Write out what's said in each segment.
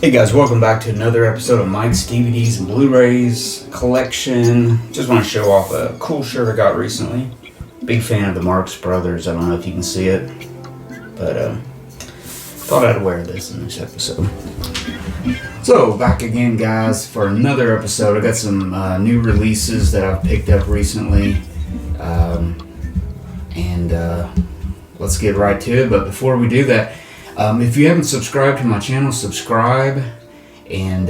Hey guys, welcome back to another episode of Mike's DVDs and Blu-rays collection. Just want to show off a cool shirt I got recently. Big fan of the Marx Brothers. I don't know if you can see it, but thought I'd wear this in this episode. So, back again guys for another episode. I got some new releases that I've picked up recently. Let's get right to it. But before we do that, if you haven't subscribed to my channel, subscribe and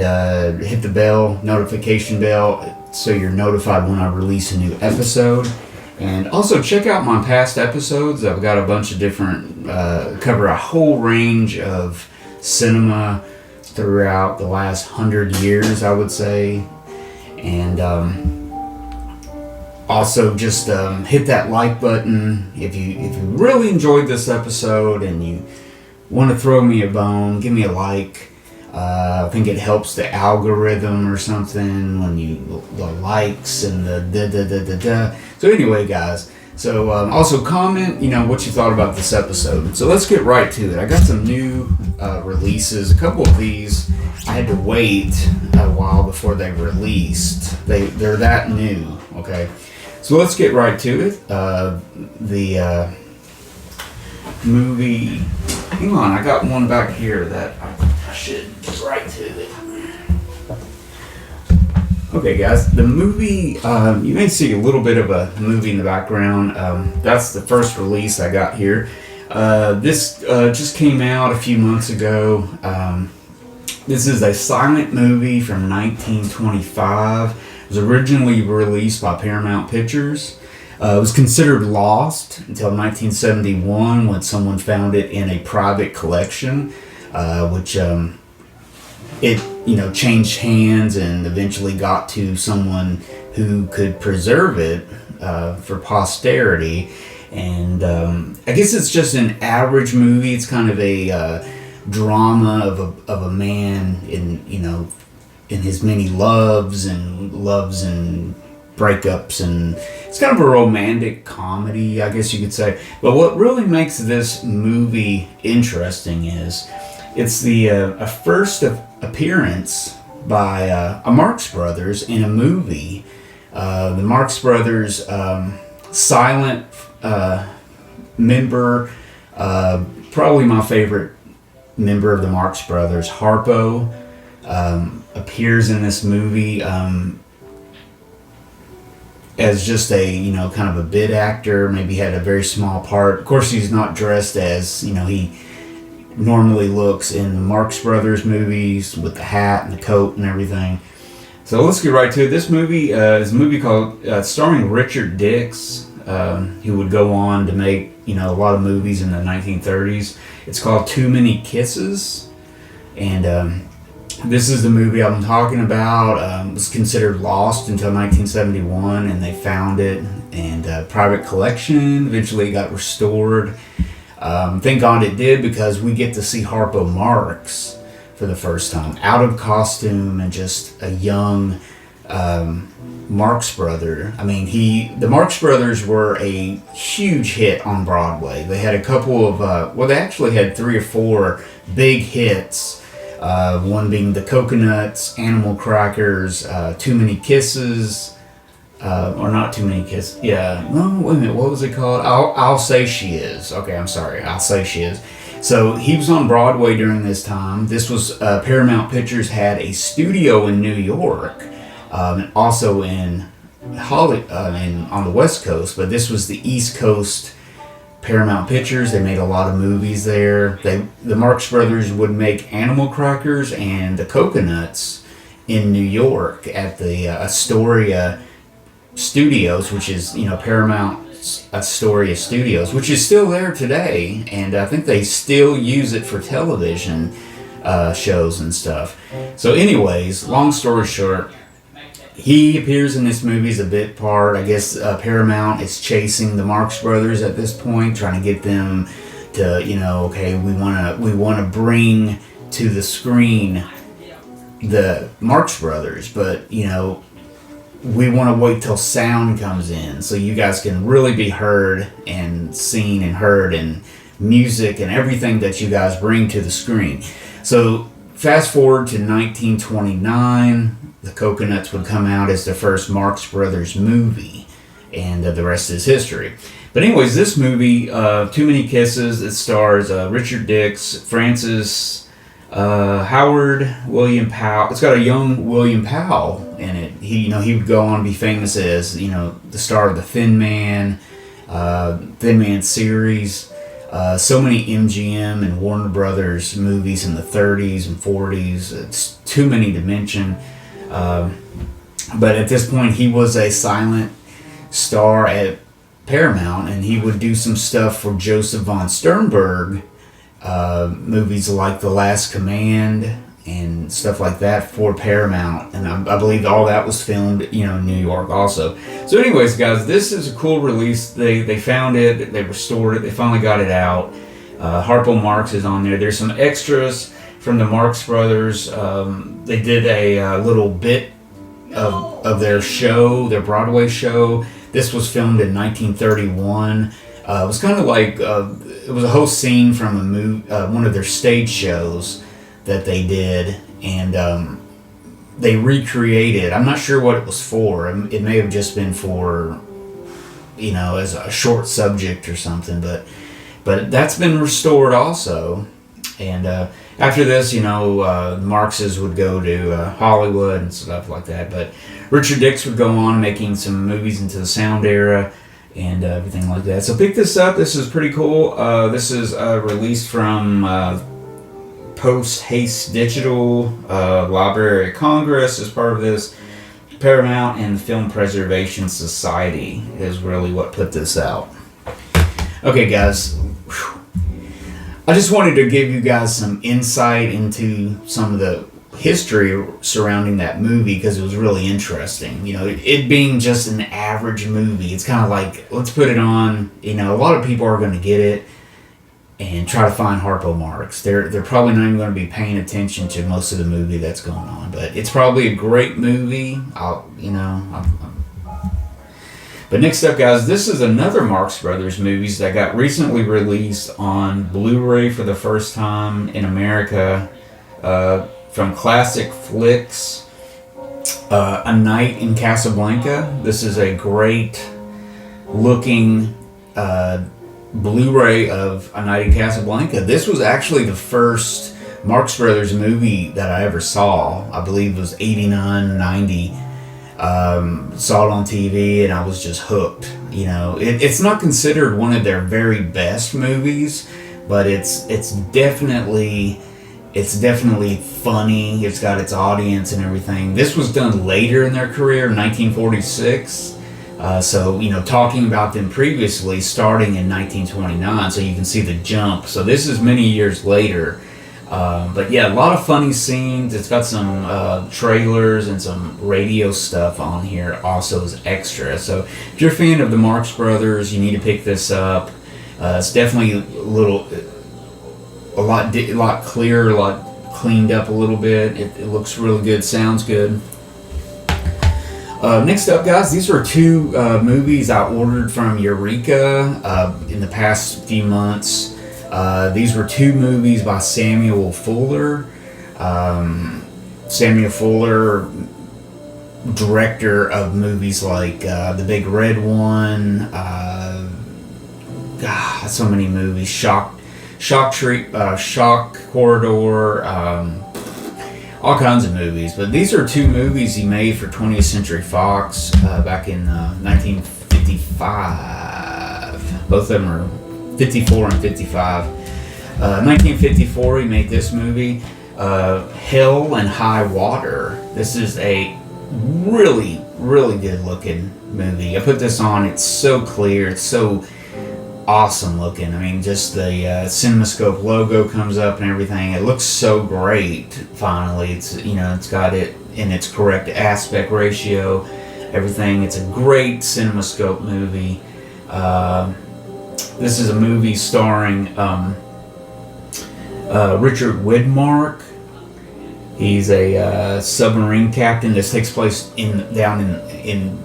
hit the notification bell, so you're notified when I release a new episode. And also check out my past episodes. I've got a bunch of different, cover a whole range of cinema throughout the last 100 years, I would say. And also just hit that like button if you really enjoyed this episode and you want to throw me a bone, give me a like. I think it helps the algorithm or something when the likes and the So anyway, guys, so also comment, what you thought about this episode. So let's get right to it. I got some new releases. A couple of these I had to wait a while before they released. They're that new. Okay, so let's get right to it. The movie. Hang on, I got one back here that I should get right to it. Okay, guys, the movie, you may see a little bit of a movie in the background. That's the first release I got here. This just came out a few months ago. This is a silent movie from 1925. It was originally released by Paramount Pictures. It was considered lost until 1971 when someone found it in a private collection, which it changed hands and eventually got to someone who could preserve it for posterity. And I guess it's just an average movie. It's kind of a drama of a man in his many loves and breakups, and it's kind of a romantic comedy, I guess you could say. But what really makes this movie interesting is it's the a first appearance by a Marx Brothers in a movie. The Marx Brothers silent member, probably my favorite member of the Marx Brothers, Harpo, appears in this movie as just a kind of a bit actor. Maybe had a very small part. Of course, he's not dressed as he normally looks in the Marx Brothers movies with the hat and the coat and everything. So let's get right to it. This movie is a movie called starring Richard Dix, who would go on to make a lot of movies in the 1930s. It's called Too Many Kisses, and this is the movie I'm talking about. It was considered lost until 1971, and they found it in a private collection. Eventually it got restored. Thank God it did, because we get to see Harpo Marx for the first time, out of costume and just a young Marx brother. I mean, the Marx Brothers were a huge hit on Broadway. They had a couple of, they actually had 3 or 4 big hits. One being The Coconuts, Animal Crackers, Too Many Kisses, or not Too Many Kisses. Yeah, no, wait a minute, what was it called? I'll Say She Is. Okay, I'm sorry, I'll Say She Is. So he was on Broadway during this time. This was, Paramount Pictures had a studio in New York, and also in on the West Coast, but this was the East Coast Paramount Pictures. They made a lot of movies there. The Marx Brothers would make Animal Crackers and The Coconuts in New York at the Astoria Studios, which is Paramount Astoria Studios, which is still there today, and I think they still use it for television shows and stuff. So anyways, long story short, he appears in this movie as a bit part. I guess Paramount is chasing the Marx Brothers at this point, trying to get them to, okay, we want to bring to the screen the Marx Brothers, but we want to wait till sound comes in so you guys can really be heard and seen and heard, and music and everything that you guys bring to the screen. So fast forward to 1929, The Coconuts would come out as the first Marx Brothers movie, and the rest is history. But anyways, this movie, Too Many Kisses, it stars Richard Dix, Francis Howard, William Powell. It's got a young William Powell in it. He would go on to be famous as, the star of the Thin Man series. So many MGM and Warner Brothers movies in the 30s and 40s. It's too many to mention. But at this point, he was a silent star at Paramount, and he would do some stuff for Joseph von Sternberg, movies like The Last Command and stuff like that for Paramount. And I believe all that was filmed, in New York also. So anyways, guys, this is a cool release. They found it, they restored it, they finally got it out. Harpo Marx is on there. There's some extras from the Marx Brothers. They did a little bit of their show, their Broadway show. This was filmed in 1931. It was kind of like, it was a whole scene from a movie, one of their stage shows that they did, and they recreated. I'm not sure what it was for. It may have just been for, as a short subject or something, but that's been restored also. And after this, Marxes would go to Hollywood and stuff like that. But Richard Dix would go on making some movies into the sound era and everything like that. So pick this up. This is pretty cool. This is released from Post Haste Digital, Library of Congress as part of this. Paramount and the Film Preservation Society is really what put this out. Okay, guys. I just wanted to give you guys some insight into some of the history surrounding that movie because it was really interesting. It being just an average movie, it's kind of like, let's put it on. A lot of people are going to get it and try to find Harpo Marx. They're probably not even going to be paying attention to most of the movie that's going on, but it's probably a great movie. But next up, guys, this is another Marx Brothers movies that got recently released on Blu-ray for the first time in America, from Classic Flicks, A Night in Casablanca. This is a great looking Blu-ray of A Night in Casablanca. This was actually the first Marx Brothers movie that I ever saw. I believe it was 89, 90. Saw it on TV and I was just hooked. It's not considered one of their very best movies, but it's definitely funny. It's got its audience and everything. This was done later in their career, 1946. So talking about them previously, starting in 1929, so you can see the jump. So this is many years later. But yeah, a lot of funny scenes. It's got some trailers and some radio stuff on here also as extra. So if you're a fan of the Marx Brothers, you need to pick this up. It's definitely a lot clearer, a lot cleaned up a little bit. It looks really good, sounds good. Next up, guys, these are two movies I ordered from Eureka in the past few months. These were two movies by Samuel Fuller. Samuel Fuller, director of movies like The Big Red One, so many movies, Shock Corridor, all kinds of movies. But these are two movies he made for 20th Century Fox back in 1955. Both of them are 54 and 55. 1954, he made this movie, Hell and High Water. This is a really, really good looking movie. I put this on, it's so clear, it's so awesome looking. I mean, just the CinemaScope logo comes up and everything. It looks so great, finally. It's got it in its correct aspect ratio, everything. It's a great CinemaScope movie. This is a movie starring Richard Widmark. He's a submarine captain. This takes place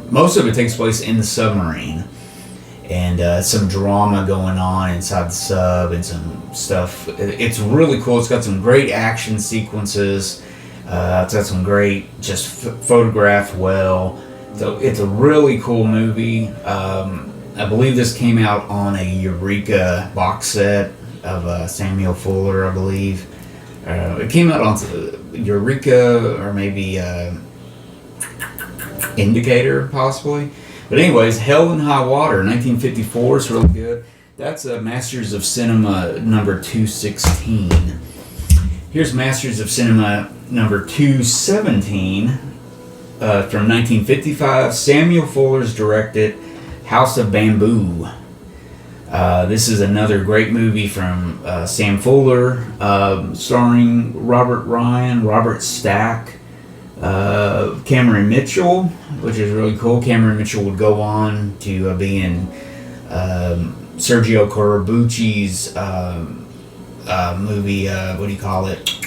most of it takes place in the submarine. and some drama going on inside the sub and some stuff. It's really cool. It's got some great action sequences. It's got some great, just photographed well. So it's a really cool movie. I believe this came out on a Eureka box set of Samuel Fuller, I believe. It came out on Eureka or maybe Indicator, possibly. But anyways, Hell and High Water, 1954 is really good. That's Masters of Cinema number 216. Here's Masters of Cinema number 217 from 1955. Samuel Fuller's directed House of Bamboo. This is another great movie from Sam Fuller, starring Robert Ryan, Robert Stack, Cameron Mitchell, which is really cool. Cameron Mitchell would go on to be in Sergio Corbucci's movie, what do you call it?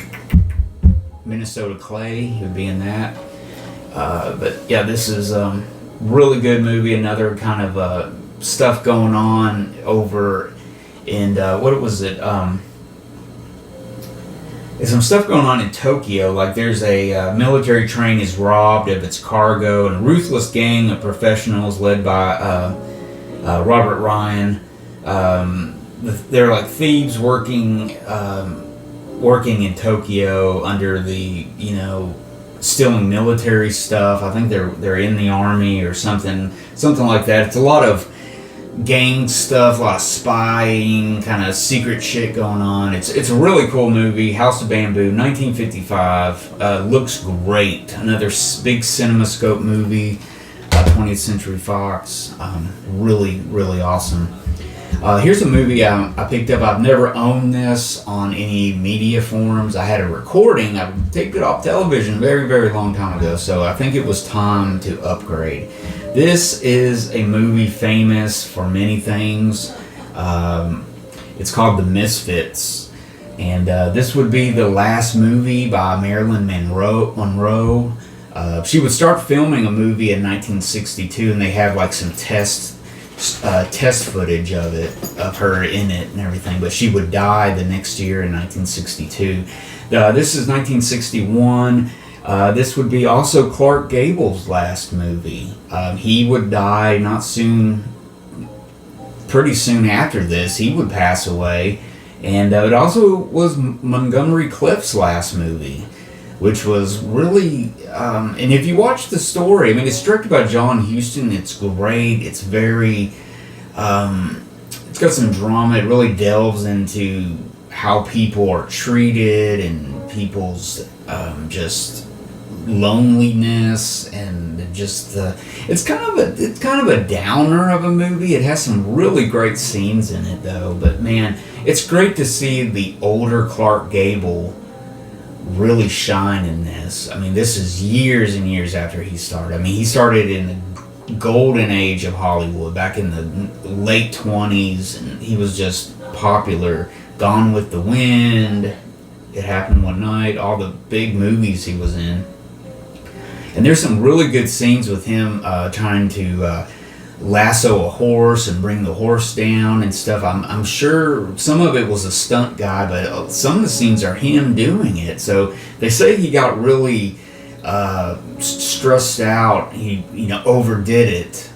Minnesota Clay. He would be in that. But yeah, this is really good movie. Another kind of stuff going on over in what was it? There's some stuff going on in Tokyo. Like there's a military train is robbed of its cargo, and a ruthless gang of professionals led by Robert Ryan. They're like thieves working in Tokyo under the stealing military stuff. I think they're in the army or something like that. It's a lot of gang stuff, a lot of spying, kind of secret shit going on. It's a really cool movie. House of Bamboo, 1955. Looks great. Another big CinemaScope movie, 20th Century Fox. Really, really awesome. Here's a movie I picked up. I've never owned this on any media forms. I had a recording. I taped it off television a very, very long time ago, so I think it was time to upgrade. This is a movie famous for many things. It's called The Misfits, and this would be the last movie by Marilyn Monroe. She would start filming a movie in 1962, and they have like some test footage of her in it and everything, but she would die the next year in 1962. This is 1961. This would be also Clark Gable's last movie. He would die pretty soon after this. He would pass away, and it also was Montgomery Clift's last movie, which was really, and if you watch the story, I mean, it's directed by John Huston. It's great. It's very, it's got some drama. It really delves into how people are treated and people's just loneliness, and just it's kind of a downer of a movie. It has some really great scenes in it though, but man, it's great to see the older Clark Gable really shine in this. I mean, this is years and years after he started. I mean, he started in the golden age of Hollywood back in the late 20s, and he was just popular. Gone with the Wind, It Happened One Night, all the big movies he was in. And there's some really good scenes with him trying to lasso a horse and bring the horse down and stuff. I'm sure some of it was a stunt guy, but some of the scenes are him doing it. So they say he got really stressed out. He overdid it,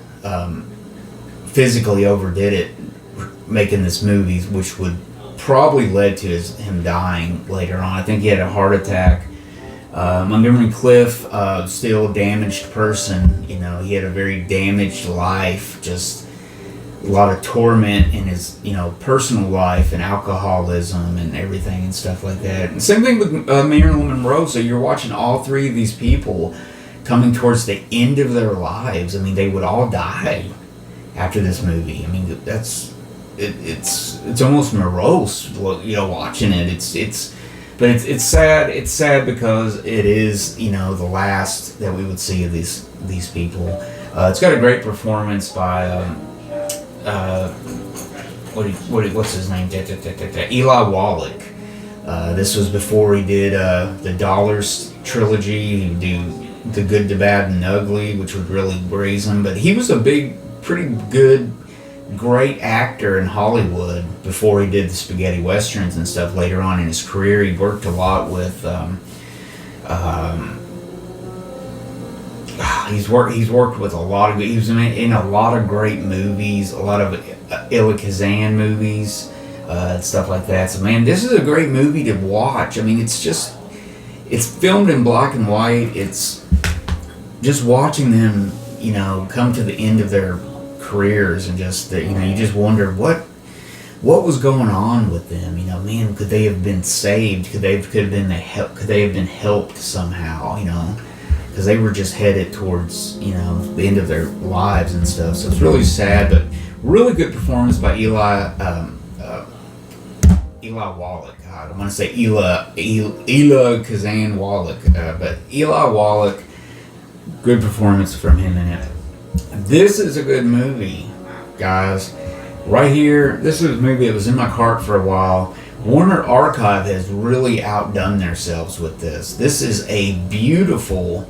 physically overdid it, making this movie, which would probably led to him dying later on. I think he had a heart attack. Montgomery Clift, still a damaged person. He had a very damaged life, just a lot of torment in his, personal life and alcoholism and everything and stuff like that. And same thing with Marilyn Monroe. So you're watching all three of these people coming towards the end of their lives. I mean, they would all die after this movie. I mean, it's almost morose, watching it. But it's sad. It's sad because it is, the last that we would see of these people. It's got a great performance by what's his name? Eli Wallach. This was before he did the Dollars trilogy. He would do The Good, the Bad, and the Ugly, which would really raise him. But he was a pretty good great actor in Hollywood before he did the spaghetti westerns and stuff. Later on in his career, he worked a lot with. He's worked with a lot of. He was in a lot of great movies, a lot of Elia Kazan movies, stuff like that. So man, this is a great movie to watch. I mean, it's filmed in black and white. It's just watching them, come to the end of their careers, and just you just wonder what was going on with them. Man, could they have been saved? Could they have been helped somehow? Because they were just headed towards the end of their lives and stuff. So it's really sad, but really good performance by Eli Wallach. God, I want to say Elia Kazan Wallach, but Eli Wallach. Good performance from him in it. This is a good movie, guys. Right here, this is a movie that was in my cart for a while. Warner Archive has really outdone themselves with this. This is a beautiful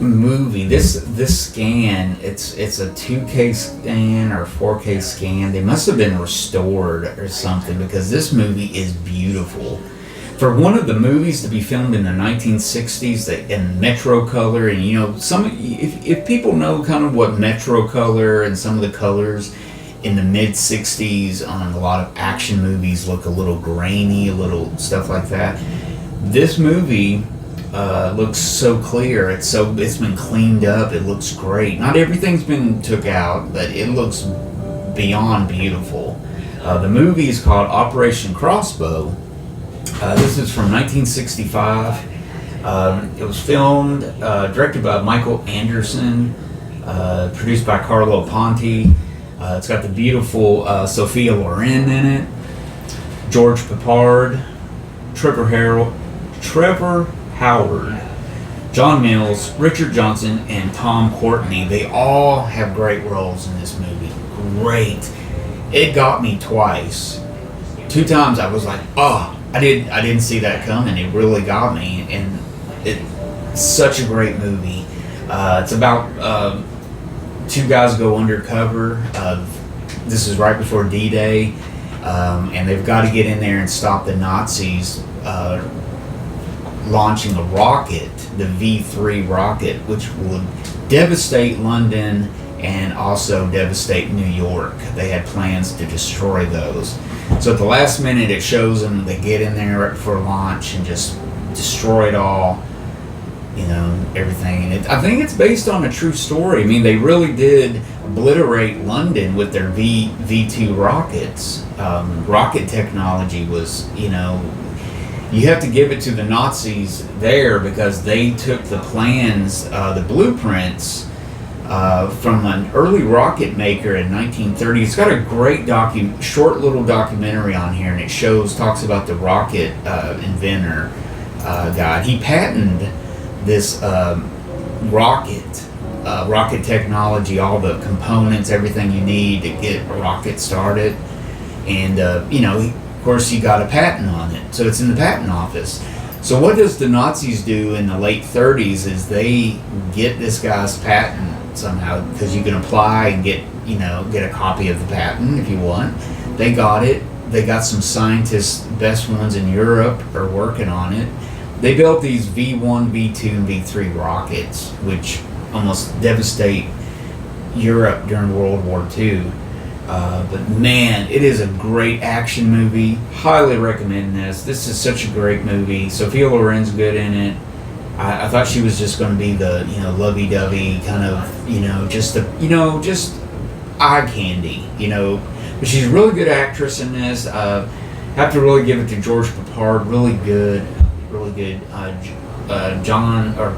movie. This scan, it's a 2K scan or 4K scan. They must have been restored or something, because this movie is beautiful. For one of the movies to be filmed in the 1960s in Metro color, and if people know kind of what Metro color and some of the colors in the mid 60s on a lot of action movies look a little grainy, a little stuff like that. This movie looks so clear. It's been cleaned up. It looks great. Not everything's been took out, but it looks beyond beautiful. The movie is called Operation Crossbow. This is from 1965. It was filmed, directed by Michael Anderson, produced by Carlo Ponti. It's got the beautiful Sophia Loren in it, George Peppard, Trevor Howard, John Mills, Richard Johnson, and Tom Courtenay. They all have great roles in this movie. Great. It got me twice. 2 times I was like, oh, I didn't see that coming. It really got me, and it's such a great movie. It's about 2 guys go undercover. This is right before D-Day, and they've got to get in there and stop the Nazis launching a rocket, the V3 rocket, which would devastate London and also devastate New York. They had plans to destroy those. So at the last minute, it shows them they get in there right before launch and just destroy it all, everything. And I think it's based on a true story. I mean, they really did obliterate London with their V2 rockets. Rocket technology was, you have to give it to the Nazis there, because they took the plans, the blueprints, from an early rocket maker in 1930. It's got a great short little documentary on here, and it talks about the rocket inventor guy. He patented this rocket technology, all the components, everything you need to get a rocket started, and of course he got a patent on it, so it's in the patent office. So what does the Nazis do in the late 30s is they get this guy's patent somehow, because you can apply and get a copy of the patent if you want. They got it. They got some scientists, best ones in Europe, are working on it. They built these V1, V2, and V3 rockets, which almost devastate Europe during World War II. But man, it is a great action movie. Highly recommend this. This is such a great movie. Sophia Loren's good in it. I thought she was just going to be the lovey-dovey kind of just eye candy, but she's a really good actress in this. Have to really give it to George Peppard. Really good.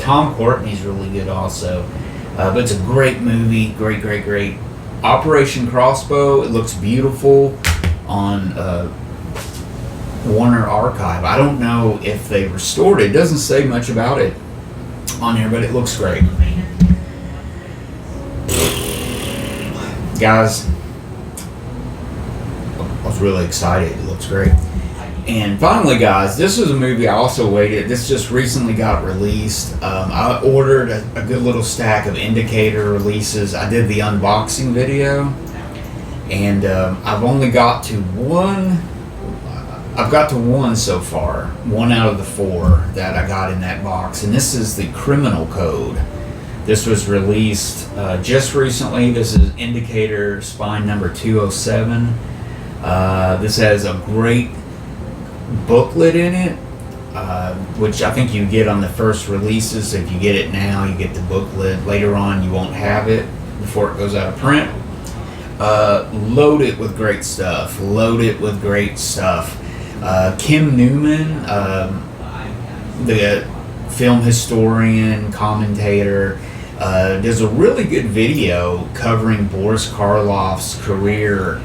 Tom Courtenay's really good also. But it's a great movie. Great. Operation Crossbow. It looks beautiful on Warner Archive. I don't know if they restored it. It doesn't say much about it on here, but it looks great. Guys, I was really excited. It looks great. And finally, guys, this was a movie I also waited. This just recently got released. I ordered a good little stack of Indicator releases. I did the unboxing video. And I've only got to one. I've got to one so far. One out of the four that I got in that box, and this is the Criminal Code. This was released just recently. This is Indicator Spine number 207. This has a great booklet in it, which I think you get on the first releases. If you get it now, you get the booklet. Later on, you won't have it before it goes out of print. Loaded with great stuff. Kim Newman, the film historian, commentator, does a really good video covering Boris Karloff's career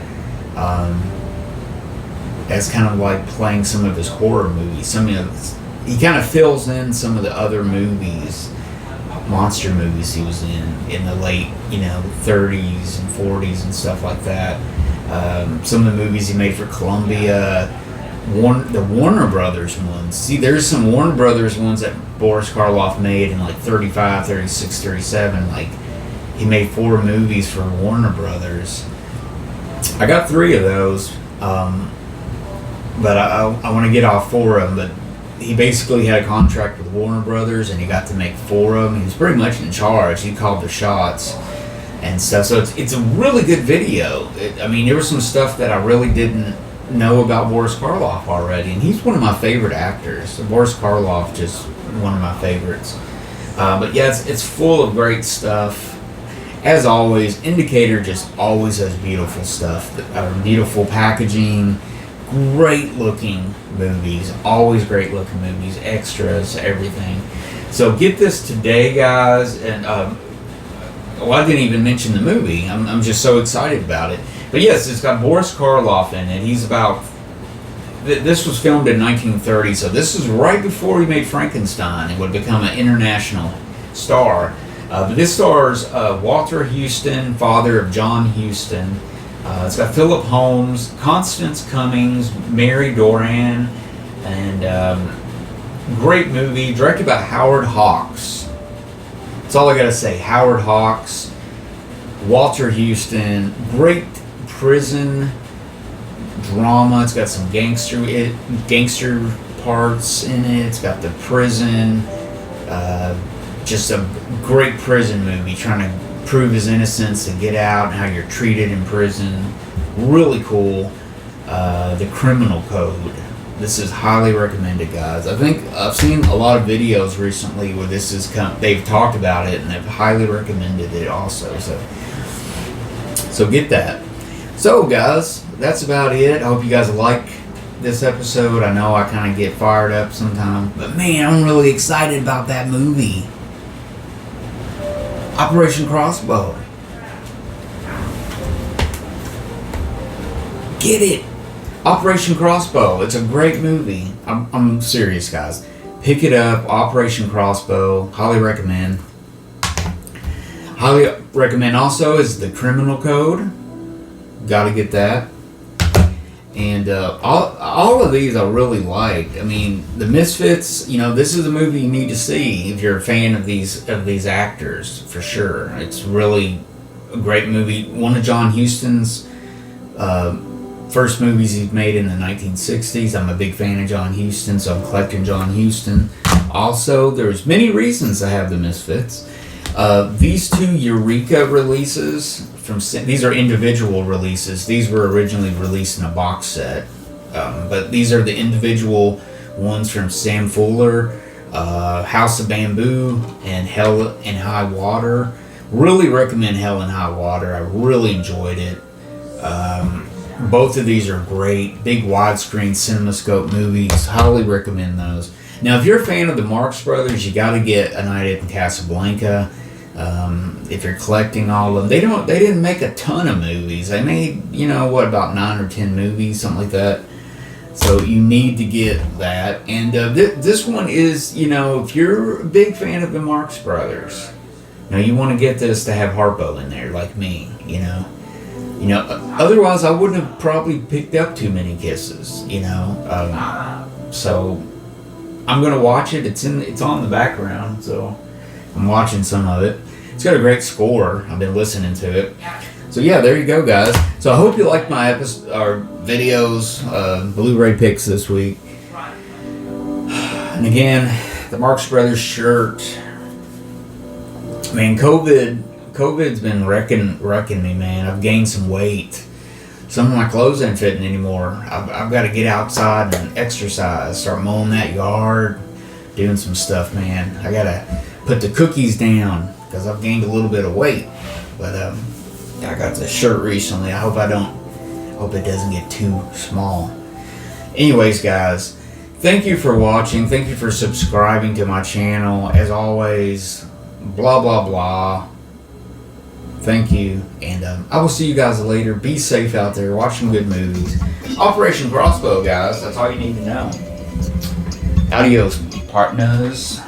as kind of like playing some of his horror movies. He kind of fills in some of the other movies, monster movies he was in the late 30s and 40s and stuff like that. Some of the movies he made for Columbia, the Warner Brothers ones. See, there's some Warner Brothers ones that Boris Karloff made in like 35, 36, 37. Like, he made 4 movies for Warner Brothers. I got 3 of those, but I want to get all 4 of them. But he basically had a contract with Warner Brothers, and he got to make 4 of them. He was pretty much in charge. He called the shots and stuff. So it's a really good video. There was some stuff that I really didn't know about Boris Karloff already, and he's one of my favorite actors. So Boris Karloff, just one of my favorites. But yeah, it's full of great stuff. As always, Indicator just always has beautiful stuff, beautiful packaging, great looking movies, always great looking movies, extras, everything. So get this today, guys. And I didn't even mention the movie. I'm just so excited about it. But yes, it's got Boris Karloff in it. He's about... This was filmed in 1930, so this is right before he made Frankenstein and would become an international star. But this stars Walter Huston, father of John Huston. It's got Philip Holmes, Constance Cummings, Mary Doran, and great movie, directed by Howard Hawks. That's all I gotta say. Howard Hawks, Walter Huston, great prison drama. It's got some gangster parts in it. It's got the prison, just a great prison movie, trying to prove his innocence and get out, and how you're treated in prison. Really cool. The Criminal Code. This is highly recommended, guys. I think I've seen a lot of videos recently where this is they've talked about it, and they've highly recommended it also. So get that. So, guys, that's about it. I hope you guys like this episode. I know I kind of get fired up sometimes, but man, I'm really excited about that movie. Operation Crossbow. Get it. Operation Crossbow. It's a great movie. I'm serious, guys. Pick it up. Operation Crossbow. Highly recommend. Highly recommend also is The Criminal Code. Gotta get that. And all of these I really liked. The Misfits, this is a movie you need to see if you're a fan of these actors, for sure. It's really a great movie. One of John Huston's first movies he made in the 1960s. I'm a big fan of John Huston, so I'm collecting John Huston. Also, there's many reasons I have the Misfits. These 2 Eureka releases, these are individual releases. These were originally released in a box set. But these are the individual ones from Sam Fuller, House of Bamboo, and Hell and High Water. Really recommend Hell and High Water. I really enjoyed it. Both of these are great. Big widescreen CinemaScope movies. Highly recommend those. Now, if you're a fan of the Marx Brothers, you got to get A Night in Casablanca. If you're collecting all of them, they didn't make a ton of movies. They made, about 9 or 10 movies, something like that. So you need to get that. And this one is, if you're a big fan of the Marx Brothers, you want to get this to have Harpo in there, like me, Otherwise, I wouldn't have probably picked up Too Many Kisses, So I'm gonna watch it. It's on the background, so I'm watching some of it. It's got a great score. I've been listening to it. So yeah, there you go, guys. So I hope you like my videos, Blu-ray picks this week. And again, the Marx Brothers shirt. Man, COVID's been wrecking me, man. I've gained some weight. Some of my clothes ain't fitting anymore. I've got to get outside and exercise, start mowing that yard, doing some stuff, man. I got to put the cookies down because I've gained a little bit of weight. But I got this shirt recently. I hope it doesn't get too small. Anyways, guys, thank you for watching. Thank you for subscribing to my channel. As always, blah, blah, blah. Thank you, and I will see you guys later. Be safe out there. Watch some good movies. Operation Crossbow, guys. That's all you need to know. Adios, partners.